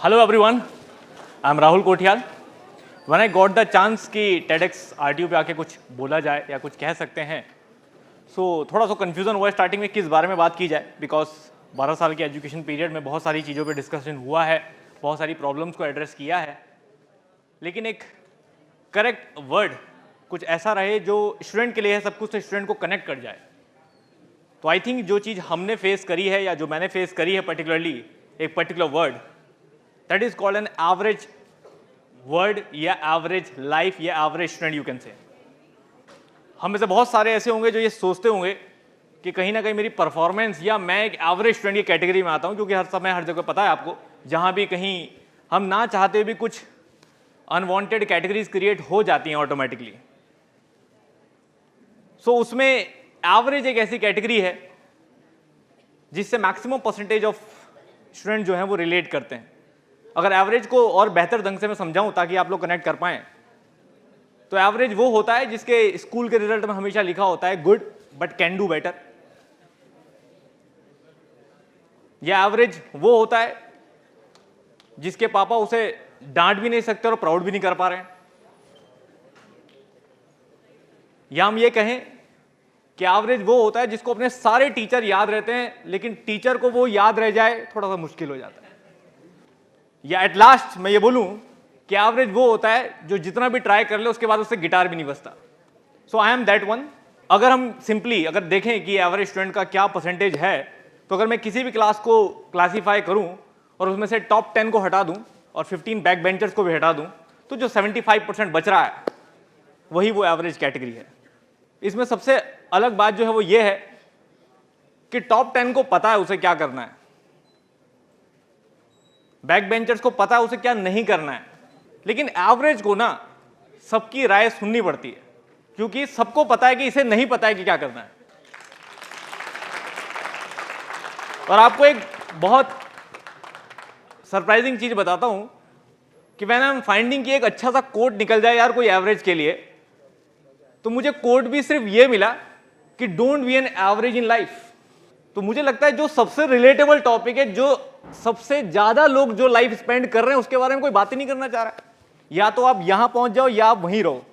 Hello everyone, I'm Rahul Kothiyal. When I got the chance कि TEDx RTU पे आके कुछ बोला जाए या कुछ कह सकते हैं, so थोड़ा सा कन्फ्यूज़न हुआ स्टार्टिंग में किस बारे में बात की जाए, बिकॉज 12 साल के एजुकेशन पीरियड में बहुत सारी चीज़ों पे डिस्कशन हुआ है, बहुत सारी प्रॉब्लम्स को एड्रेस किया है, लेकिन एक करेक्ट वर्ड कुछ ऐसा रहे जो स्टूडेंट के लिए है सब कुछ, तो स्टूडेंट को कनेक्ट कर जाए. तो आई थिंक जो चीज़ हमने फेस करी है या जो मैंने फेस करी है पर्टिकुलरली, एक particular word that is called an average word या एवरेज लाइफ या average student you can say. हम में से बहुत सारे ऐसे होंगे जो ये सोचते होंगे कि कहीं ना कहीं मेरी परफॉर्मेंस या मैं एक एवरेज स्टूडेंट की कैटेगरी में आता हूँ, क्योंकि हर समय हर जगह पता है आपको, जहाँ भी कहीं हम ना चाहते भी कुछ अनवांटेड कैटेगरीज क्रिएट हो जाती हैं ऑटोमेटिकली. सो उसमें एवरेज एक ऐसी कैटेगरी है जिससे मैक्सिमम परसेंटेज ऑफ स्टूडेंट जो हैं वो रिलेट करते हैं. अगर एवरेज को और बेहतर ढंग से मैं समझाऊं ताकि आप लोग कनेक्ट कर पाएं, तो एवरेज वो होता है जिसके स्कूल के रिजल्ट में हमेशा लिखा होता है good but can do better. या एवरेज वो होता है जिसके पापा उसे डांट भी नहीं सकते और प्राउड भी नहीं कर पा रहे हैं. या हम ये कहें कि एवरेज वो होता है जिसको अपने सारे टीचर याद रहते हैं, लेकिन टीचर को वो याद रह जाए थोड़ा सा मुश्किल हो जाता है. या एट लास्ट मैं ये बोलूं कि एवरेज वो होता है जो जितना भी ट्राई कर ले उसके बाद उससे गिटार भी नहीं बजता. सो आई एम दैट वन. अगर हम सिंपली अगर देखें कि एवरेज स्टूडेंट का क्या परसेंटेज है, तो अगर मैं किसी भी क्लास को क्लासीफाई करूं और उसमें से टॉप 10 को हटा दूं और 15 बैक बेंचर्स को भी हटा दूं, तो जो 75% बच रहा है वही वो एवरेज कैटेगरी है. इसमें सबसे अलग बात जो है वो ये है कि टॉप 10 को पता है उसे क्या करना है, बैक बेंचर्स को पता है उसे क्या नहीं करना है, लेकिन एवरेज को ना सबकी राय सुननी पड़ती है, क्योंकि सबको पता है कि इसे नहीं पता है कि क्या करना है. और आपको एक बहुत सरप्राइजिंग चीज बताता हूं कि व्हेन आई एम फाइंडिंग कि एक अच्छा सा कोड निकल जाए यार कोई एवरेज के लिए, तो मुझे कोड भी सिर्फ ये मिला कि don't be an average in life. तो मुझे लगता है जो सबसे रिलेटेबल टॉपिक है, जो सबसे ज्यादा लोग जो लाइफ स्पेंड कर रहे हैं उसके बारे में कोई बात ही नहीं करना चाह रहा है. या तो आप यहां पहुंच जाओ या आप वहीं रहो.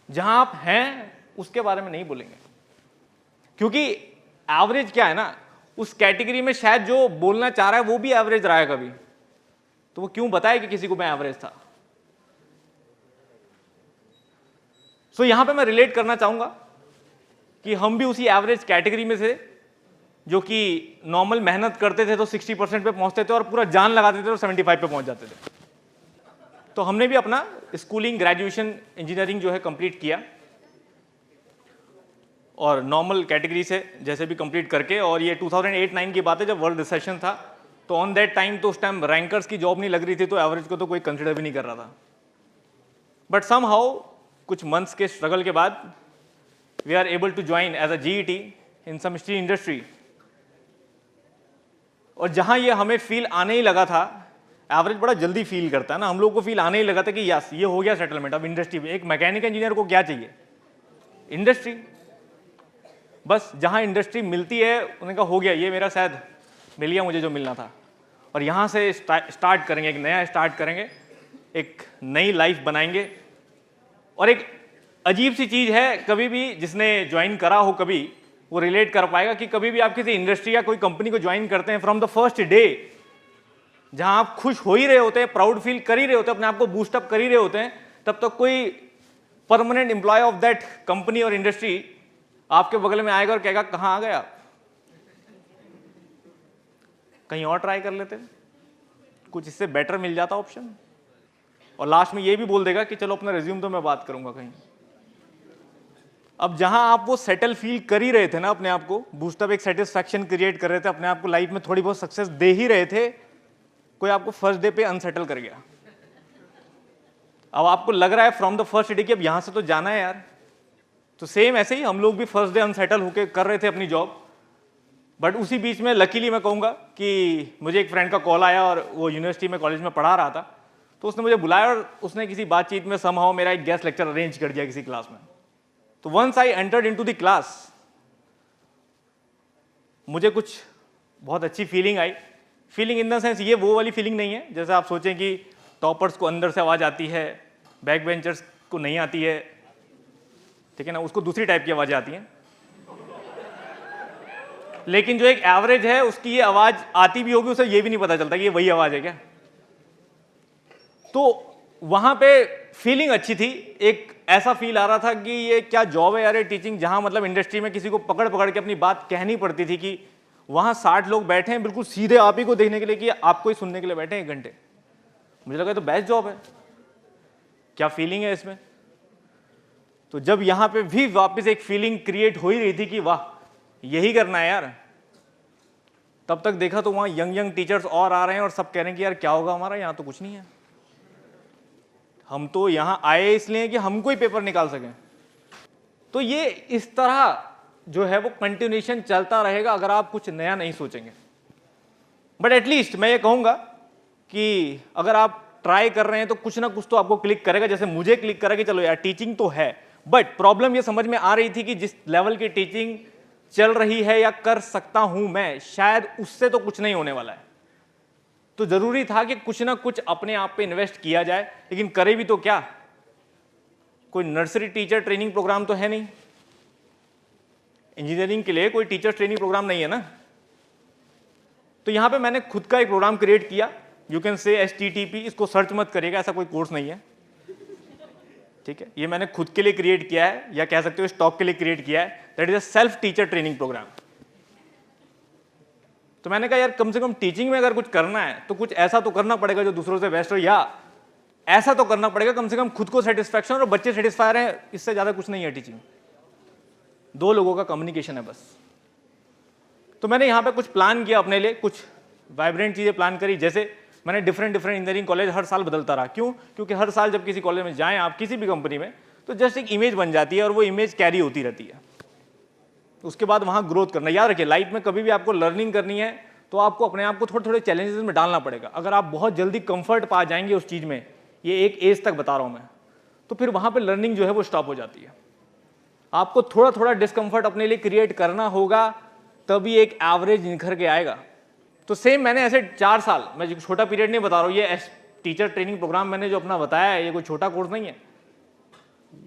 जहां आप हैं उसके बारे में नहीं बोलेंगे, क्योंकि एवरेज क्या है ना, उस कैटेगरी में शायद जो बोलना चाह रहा है वो भी एवरेज रहा है कभी, तो वो क्यों बताए कि किसी को मैं एवरेज था. सो यहां पे मैं रिलेट करना चाहूंगा कि हम भी उसी एवरेज कैटेगरी में से जो कि नॉर्मल मेहनत करते थे तो 60% पे पहुंचते थे और पूरा जान लगाते थे तो 75 पे पहुंच जाते थे. तो हमने भी अपना स्कूलिंग ग्रेजुएशन इंजीनियरिंग जो है कंप्लीट किया, और नॉर्मल कैटेगरी से जैसे भी कंप्लीट करके, और ये 2008-9 की बात है जब वर्ल्ड रिसेशन था, तो ऑन दैट टाइम तो उस टाइम रैंकर्स की जॉब नहीं लग रही थी, तो एवरेज को तो कोई कंसिडर भी नहीं कर रहा था. बट समहाउ कुछ मंथ्स के स्ट्रगल के बाद we are able to join as a GET in some steel industry. और जहां ये हमें फील आने ही लगा था, एवरेज बड़ा जल्दी फील करता है ना, हम लोग को फील आने ही लगा था कि यस ये हो गया सेटलमेंट. अब इंडस्ट्री में एक मैकेनिकल इंजीनियर को क्या चाहिए, इंडस्ट्री. बस जहां इंडस्ट्री मिलती है उन्होंने कहा हो गया, ये मेरा शायद मिल गया मुझे जो मिलना था, और यहां से स्टार्ट करेंगे, एक नया स्टार्ट करेंगे, एक नई लाइफ बनाएंगे. और एक अजीब सी चीज है, कभी भी जिसने ज्वाइन करा हो कभी वो रिलेट कर पाएगा कि कभी भी आप किसी इंडस्ट्री या कोई कंपनी को ज्वाइन करते हैं, फ्रॉम द फर्स्ट डे जहां आप खुश हो ही रहे होते हैं, प्राउड फील कर ही रहे होते हैं, अपने आप को बूस्टअप कर ही रहे होते हैं, तब तक कोई permanent employ of that company और इंडस्ट्री आपके बगल में आएगा और कहेगा कहां आ गए आप, कहीं और ट्राई कर लेते, कुछ इससे बेटर मिल जाता ऑप्शन. और लास्ट में ये भी बोल देगा कि चलो अपना रिज्यूम तो मैं बात करूंगा कहीं. अब जहां आप वो सेटल फील कर ही रहे थे ना, अपने आप को बूस्टअप, एक सेटिस्फैक्शन क्रिएट कर रहे थे, अपने आप को लाइफ में थोड़ी बहुत सक्सेस दे ही रहे थे, कोई आपको फर्स्ट डे पे अनसेटल कर गया. अब आपको लग रहा है फ्रॉम द फर्स्ट डे कि अब यहां से तो जाना है यार. तो सेम ऐसे ही हम लोग भी फर्स्ट डे अनसेटल होकर कर रहे थे अपनी जॉब. बट उसी बीच में लकीली मैं कहूंगा कि मुझे एक फ्रेंड का कॉल आया, और वो यूनिवर्सिटी में कॉलेज में पढ़ा रहा था, तो उसने मुझे बुलाया और उसने किसी बातचीत में समहाउ मेरा एक गेस्ट लेक्चर अरेंज कर दिया किसी क्लास में. तो once I entered into the class, मुझे कुछ बहुत अच्छी फीलिंग आई फीलिंग इन द सेंस ये वो वाली फीलिंग नहीं है जैसे आप सोचें कि टॉपर्स को अंदर से आवाज़ आती है, बैक बेंचर्स को नहीं आती है, ठीक है ना, उसको दूसरी टाइप की आवाज़ें आती हैं। लेकिन जो एक एवरेज है उसकी ये आवाज़ आती भी होगी, उसे ये भी नहीं पता चलता कि ये वही आवाज़ है क्या। तो वहाँ पे फीलिंग अच्छी थी, एक ऐसा फील आ रहा था कि ये क्या जॉब है यार ये टीचिंग, जहाँ मतलब इंडस्ट्री में किसी को पकड़ पकड़ के अपनी बात कहनी पड़ती थी कि वहाँ 60 लोग बैठे हैं बिल्कुल सीधे आप ही को देखने के लिए कि आपको ही सुनने के लिए बैठे हैं 1 घंटे। मुझे लगा तो बेस्ट जॉब है, क्या फीलिंग है इसमें। तो जब यहाँ पे भी वापस एक फीलिंग क्रिएट हो ही रही थी कि वाह यही करना है यार, तब तक देखा तो वहाँ यंग टीचर्स और आ रहे हैं और सब कह रहे हैं कि यार क्या होगा हमारा, यहाँ तो कुछ नहीं है, हम तो यहाँ आए इसलिए कि हमको ही पेपर निकाल सकें। तो ये इस तरह जो है वो कंटिन्यूएशन चलता रहेगा अगर आप कुछ नया नहीं सोचेंगे। बट एटलीस्ट मैं ये कहूँगा कि अगर आप ट्राई कर रहे हैं तो कुछ ना कुछ तो आपको क्लिक करेगा, जैसे मुझे क्लिक करा कि चलो यार टीचिंग तो है। बट प्रॉब्लम ये समझ में आ रही थी कि जिस लेवल की टीचिंग चल रही है या कर सकता हूं मैं, शायद उससे तो कुछ नहीं होने वाला है। तो जरूरी था कि कुछ ना कुछ अपने आप पे इन्वेस्ट किया जाए, लेकिन करे भी तो क्या, कोई नर्सरी टीचर ट्रेनिंग प्रोग्राम तो है नहीं, इंजीनियरिंग के लिए कोई टीचर ट्रेनिंग प्रोग्राम नहीं है ना। तो यहां पे मैंने खुद का एक प्रोग्राम क्रिएट किया, यू कैन से HTTP, इसको सर्च मत करिएगा, ऐसा कोई कोर्स नहीं है, ठीक है। ये मैंने खुद के लिए क्रिएट किया है, या कह सकते हो स्टॉक के लिए क्रिएट किया है, that is a self teacher training programme. तो मैंने कहा यार कम से कम टीचिंग में अगर कुछ करना है तो कुछ ऐसा तो करना पड़ेगा जो दूसरों से बेस्ट हो, या ऐसा तो करना पड़ेगा कम से कम खुद को सेटिस्फैक्शन और बच्चे सेटिस्फाई रहे, इससे ज्यादा कुछ नहीं है टीचिंग। 2 लोगों का कम्युनिकेशन है बस। तो मैंने यहाँ पे कुछ प्लान किया अपने लिए, कुछ वाइब्रेंट चीजें प्लान करी, जैसे मैंने डिफरेंट इंजीनियरिंग कॉलेज हर साल बदलता रहा। क्यों? क्योंकि हर साल जब किसी कॉलेज में जाएं आप, किसी भी कंपनी में, तो जस्ट एक इमेज बन जाती है और वो इमेज कैरी होती रहती है। उसके बाद वहाँ ग्रोथ करना। याद रखिए लाइफ में कभी भी आपको लर्निंग करनी है तो आपको अपने आप को थोड़े थोड़े चैलेंजेस में डालना पड़ेगा। अगर आप बहुत जल्दी कंफर्ट पा जाएंगे उस चीज़ में, ये एक एज तक बता रहा हूँ मैं, तो फिर वहाँ पे लर्निंग जो है वो स्टॉप हो जाती है। आपको थोड़ा थोड़ा डिस्कम्फर्ट अपने लिए क्रिएट करना होगा, तभी एक एवरेज निखर के आएगा। तो सेम मैंने ऐसे 4 साल, मैं छोटा पीरियड नहीं बता रहा हूँ, ये टीचर ट्रेनिंग प्रोग्राम मैंने जो अपना बताया है, ये कोई छोटा कोर्स नहीं है,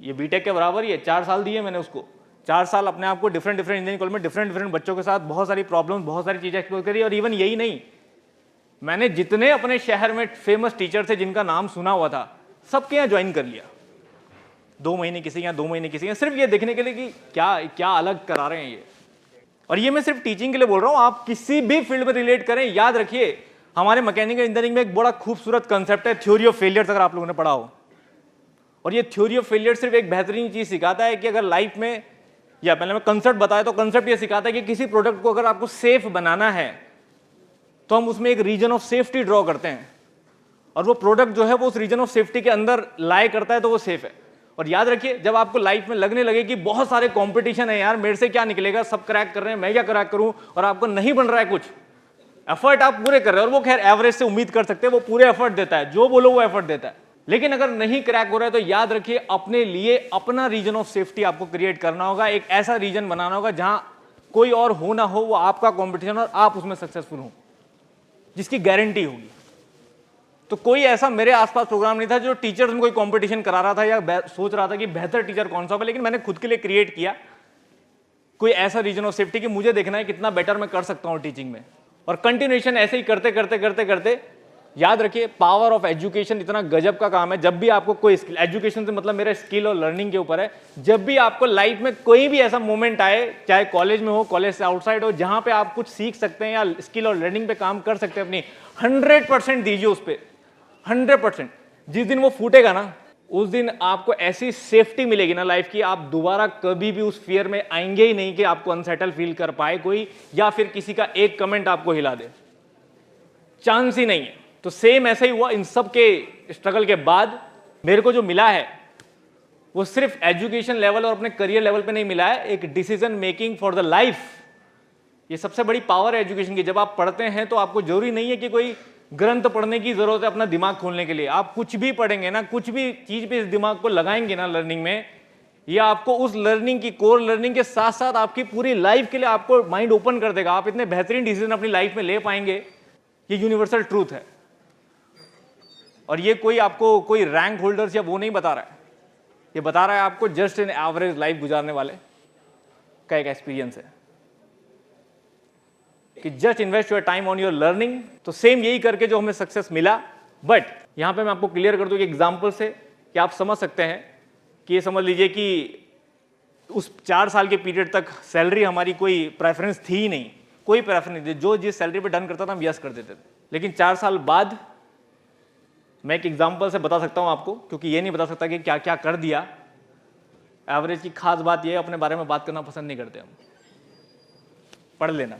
ये बीटेक के बराबर ही है। 4 साल दिए मैंने उसको, 4 साल अपने आप को डिफरेंट इंजीनियरिंग कॉलेज में डिफरेंट बच्चों के साथ बहुत सारी प्रॉब्लम्स, बहुत सारी चीज़ें एक्सप्लोर करी। और इवन यही नहीं, मैंने जितने अपने शहर में फेमस टीचर थे जिनका नाम सुना हुआ था, सबके यहाँ ज्वाइन कर लिया। 2 महीने किसी यहाँ, 2 महीने किसी यहाँ, सिर्फ ये देखने के लिए कि क्या अलग करा रहे हैं ये। और ये मैं सिर्फ टीचिंग के लिए बोल रहा हूँ, आप किसी भी फील्ड में रिलेट करें। याद रखिए हमारे मैकेनिकल इंजीनियरिंग में एक बड़ा खूबसूरत कंसेप्ट है थ्योरी ऑफ फेलियर्स, अगर आप लोगों ने पढ़ा हो। और ये थ्योरी ऑफ फेलियर सिर्फ एक बेहतरीन चीज सिखाता है कि अगर लाइफ में, या पहले मैं कंसेप्ट बताया, तो कंसेप्ट ये सिखाता है कि किसी प्रोडक्ट को अगर आपको सेफ बनाना है तो हम उसमें एक रीजन ऑफ सेफ्टी ड्रॉ करते हैं, और वो प्रोडक्ट जो है वो उस रीजन ऑफ सेफ्टी के अंदर लाई करता है, तो वो सेफ है। और याद रखिए जब आपको लाइफ में लगने लगे कि बहुत सारे कंपटीशन है, यार मेरे से क्या निकलेगा, सब क्रैक कर रहे हैं, मैं क्या क्रैक करूं, और आपको नहीं बन रहा है कुछ, एफर्ट आप पूरे कर रहे हैं, और वो खैर एवरेज से उम्मीद कर सकते हैं, वो पूरे एफर्ट देता है, जो बोलो वो एफर्ट देता है। लेकिन अगर नहीं क्रैक हो रहा है तो याद रखिए अपने लिए अपना रीजन ऑफ सेफ्टी आपको क्रिएट करना होगा। एक ऐसा रीजन बनाना होगा जहां कोई और हो ना हो, वो आपका कंपटीशन, और आप उसमें सक्सेसफुल हो, जिसकी गारंटी होगी। तो कोई ऐसा मेरे आसपास प्रोग्राम नहीं था जो टीचर्स में कोई कंपटीशन करा रहा था या सोच रहा था कि बेहतर टीचर कौन सा होगा, लेकिन मैंने खुद के लिए क्रिएट किया कोई ऐसा रीजन ऑफ सेफ्टी कि मुझे देखना है कितना बेटर मैं कर सकता हूं टीचिंग में। और कंटिन्यूएशन ऐसे ही करते करते करते करते, याद रखिए पावर ऑफ एजुकेशन इतना गजब का काम है। जब भी आपको कोई स्किल, एजुकेशन से मतलब मेरा स्किल और लर्निंग के ऊपर है, जब भी आपको लाइफ में कोई भी ऐसा मोमेंट आए, चाहे कॉलेज में हो, कॉलेज से आउटसाइड हो, जहां पे आप कुछ सीख सकते हैं या स्किल और लर्निंग पे काम कर सकते हैं, अपनी 100% दीजिए उस पर 100%। जिस दिन वो फूटेगा ना, उस दिन आपको ऐसी सेफ्टी मिलेगी ना लाइफ की, आप दोबारा कभी भी उस फियर में आएंगे ही नहीं कि आपको अनसेटल फील कर पाए कोई, या फिर किसी का एक कमेंट आपको हिला दे, चांस ही नहीं है। तो सेम ऐसा ही हुआ। इन सब के स्ट्रगल के बाद मेरे को जो मिला है वो सिर्फ एजुकेशन लेवल और अपने करियर लेवल पे नहीं मिला है, एक decision making for the life. ये सबसे बड़ी पावर है एजुकेशन की। जब आप पढ़ते हैं तो आपको जरूरी नहीं है कि कोई ग्रंथ पढ़ने की जरूरत है अपना दिमाग खोलने के लिए। आप कुछ भी पढ़ेंगे ना, कुछ भी चीज पे इस दिमाग को लगाएंगे ना लर्निंग में, ये आपको उस लर्निंग की, कोर लर्निंग के साथ साथ आपकी पूरी लाइफ के लिए आपको माइंड ओपन कर देगा। आप इतने बेहतरीन डिसीजन अपनी लाइफ में ले पाएंगे ये यूनिवर्सल ट्रूथ है। और ये कोई आपको कोई रैंक होल्डर्स या वो नहीं बता रहा है, ये बता रहा है आपको जस्ट एन एवरेज लाइफ गुजारने वाले का एक एक्सपीरियंस है कि just invest your time on your learning. तो सेम यही करके जो हमें सक्सेस मिला, बट यहां पे मैं आपको क्लियर कर दूं कि एग्जांपल से कि आप समझ सकते हैं कि ये समझ लीजिए कि उस 4 साल के पीरियड तक सैलरी हमारी कोई प्रेफरेंस थी ही नहीं, कोई प्रेफरेंस नहीं थी, जो जिस सैलरी पे डन करता था हम यस कर देते थे। लेकिन 4 साल बाद मैं एक एग्जांपल से बता सकता हूं आपको, क्योंकि ये नहीं बता सकता कि क्या क्या कर दिया। एवरेज की खास बात ये अपने बारे में बात करना पसंद नहीं करते हम, पढ़ लेना।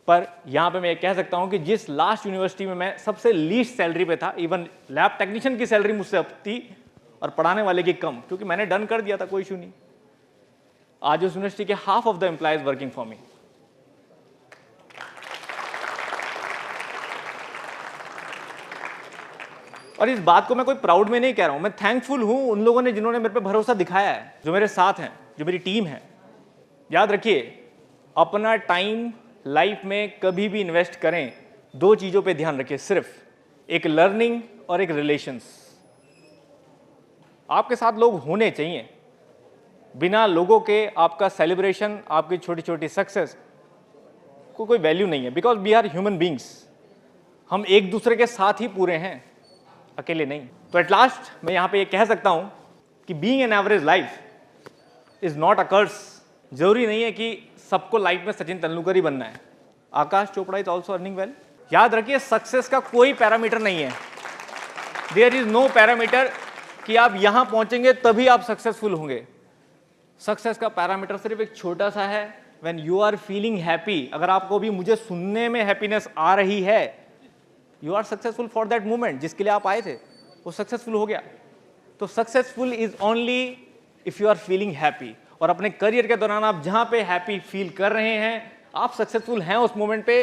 पर यहां पे मैं ये कह सकता हूं कि जिस लास्ट यूनिवर्सिटी में मैं सबसे लीस्ट सैलरी पे था, इवन लैब टेक्नीशियन की सैलरी मुझसे अब थी और पढ़ाने वाले की कम, क्योंकि मैंने डन कर दिया था, कोई इशू नहीं। आज उस यूनिवर्सिटी के half of the employees working for me. और इस बात को मैं कोई प्राउड में नहीं कह रहा हूं, मैं थैंकफुल हूं उन लोगों ने जिन्होंने मेरे पे भरोसा दिखाया है, जो मेरे साथ हैं, जो मेरी टीम है। याद रखिए, अपना टाइम लाइफ में कभी भी इन्वेस्ट करें, 2 चीजों पे ध्यान रखिए सिर्फ, एक लर्निंग और एक रिलेशंस। आपके साथ लोग होने चाहिए, बिना लोगों के आपका सेलिब्रेशन, आपकी छोटी छोटी सक्सेस को कोई वैल्यू नहीं है, because we are human beings. हम एक दूसरे के साथ ही पूरे हैं, अकेले नहीं। तो एट लास्ट मैं यहां पे ये कह सकता हूं कि being an average life is not a curse. जरूरी नहीं है कि सबको लाइफ में सचिन तेंदुलकर ही बनना है। Akash Chopra is also earning well. याद रखिए, सक्सेस का कोई पैरामीटर नहीं है, देयर इज नो पैरामीटर कि आप यहां पहुंचेंगे तभी आप सक्सेसफुल होंगे। सक्सेस का पैरामीटर सिर्फ एक छोटा सा है, when you are feeling happy. अगर आपको भी मुझे सुनने में हैप्पीनेस आ रही है, you are successful for that moment, जिसके लिए आप आए थे वो सक्सेसफुल हो गया। तो successful is only if you are feeling happy. और अपने करियर के दौरान आप जहां पे हैप्पी फील कर रहे हैं, आप सक्सेसफुल हैं उस मोमेंट पे।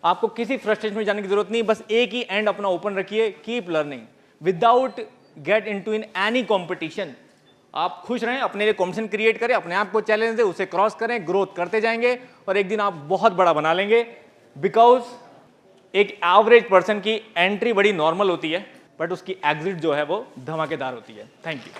आपको किसी फ्रस्ट्रेशन में जाने की जरूरत नहीं, बस एक ही एंड अपना ओपन रखिए, keep learning without get into in any competition. आप खुश रहें, अपने लिए कॉम्पिटिशन क्रिएट करें, अपने आप को चैलेंज दें, उसे क्रॉस करें, ग्रोथ करते जाएंगे और एक दिन आप बहुत बड़ा बना लेंगे। बिकॉज एक एवरेज पर्सन की एंट्री बड़ी नॉर्मल होती है, बट उसकी एग्जिट जो है वो धमाकेदार होती है। Thank you.